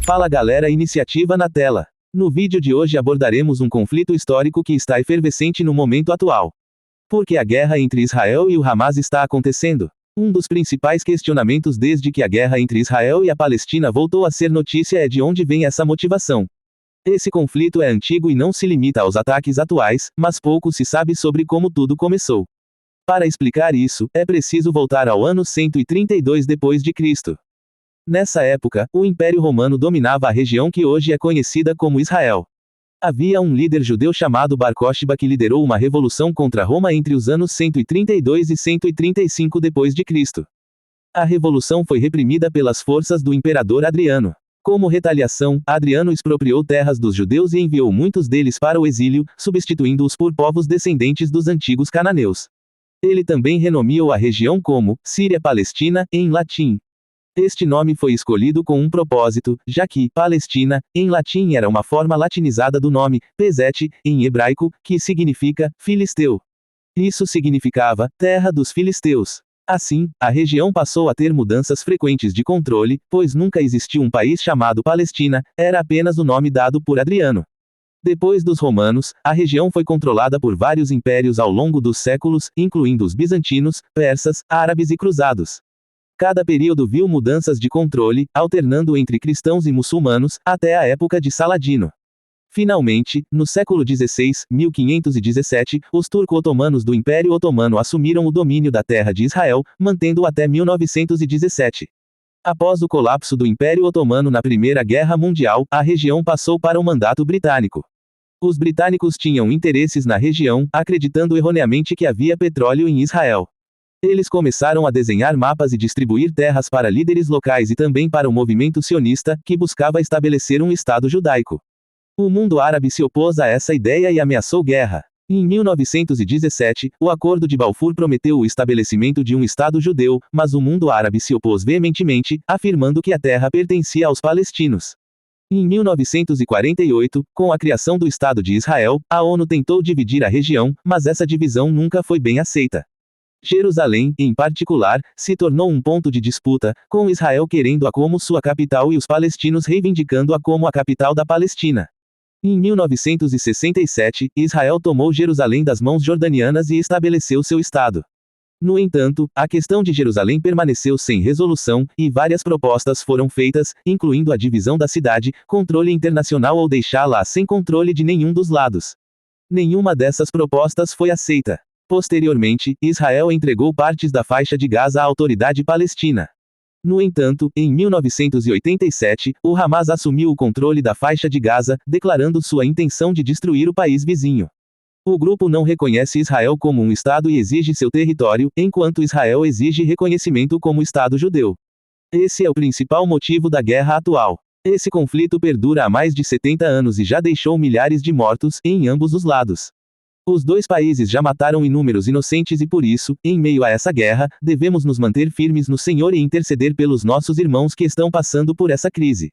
Fala galera, iniciativa na tela. No vídeo de hoje abordaremos um conflito histórico que está efervescente no momento atual. Por que a guerra entre Israel e o Hamas está acontecendo? Um dos principais questionamentos desde que a guerra entre Israel e a Palestina voltou a ser notícia é de onde vem essa motivação. Esse conflito é antigo e não se limita aos ataques atuais, mas pouco se sabe sobre como tudo começou. Para explicar isso, é preciso voltar ao ano 132 d.C. Nessa época, o Império Romano dominava a região que hoje é conhecida como Israel. Havia um líder judeu chamado Bar Kokhba que liderou uma revolução contra Roma entre os anos 132 e 135 d.C. A revolução foi reprimida pelas forças do imperador Adriano. Como retaliação, Adriano expropriou terras dos judeus e enviou muitos deles para o exílio, substituindo-os por povos descendentes dos antigos cananeus. Ele também renomeou a região como Síria-Palestina, em latim. Este nome foi escolhido com um propósito, já que Palestina, em latim era uma forma latinizada do nome Pezete, em hebraico, que significa Filisteu. Isso significava terra dos filisteus. Assim, a região passou a ter mudanças frequentes de controle, pois nunca existiu um país chamado Palestina, era apenas o nome dado por Adriano. Depois dos romanos, a região foi controlada por vários impérios ao longo dos séculos, incluindo os bizantinos, persas, árabes e cruzados. Cada período viu mudanças de controle, alternando entre cristãos e muçulmanos, até a época de Saladino. Finalmente, no século XVI, 1517, os turco-otomanos do Império Otomano assumiram o domínio da terra de Israel, mantendo-o até 1917. Após o colapso do Império Otomano na Primeira Guerra Mundial, a região passou para o mandato britânico. Os britânicos tinham interesses na região, acreditando erroneamente que havia petróleo em Israel. Eles começaram a desenhar mapas e distribuir terras para líderes locais e também para o movimento sionista, que buscava estabelecer um Estado judaico. O mundo árabe se opôs a essa ideia e ameaçou guerra. Em 1917, o Acordo de Balfour prometeu o estabelecimento de um Estado judeu, mas o mundo árabe se opôs veementemente, afirmando que a terra pertencia aos palestinos. Em 1948, com a criação do Estado de Israel, a ONU tentou dividir a região, mas essa divisão nunca foi bem aceita. Jerusalém, em particular, se tornou um ponto de disputa, com Israel querendo-a como sua capital e os palestinos reivindicando-a como a capital da Palestina. Em 1967, Israel tomou Jerusalém das mãos jordanianas e estabeleceu seu Estado. No entanto, a questão de Jerusalém permaneceu sem resolução, e várias propostas foram feitas, incluindo a divisão da cidade, controle internacional ou deixá-la sem controle de nenhum dos lados. Nenhuma dessas propostas foi aceita. Posteriormente, Israel entregou partes da faixa de Gaza à autoridade palestina. No entanto, em 1987, o Hamas assumiu o controle da faixa de Gaza, declarando sua intenção de destruir o país vizinho. O grupo não reconhece Israel como um Estado e exige seu território, enquanto Israel exige reconhecimento como Estado judeu. Esse é o principal motivo da guerra atual. Esse conflito perdura há mais de 70 anos e já deixou milhares de mortos, em ambos os lados. Os dois países já mataram inúmeros inocentes e por isso, em meio a essa guerra, devemos nos manter firmes no Senhor e interceder pelos nossos irmãos que estão passando por essa crise.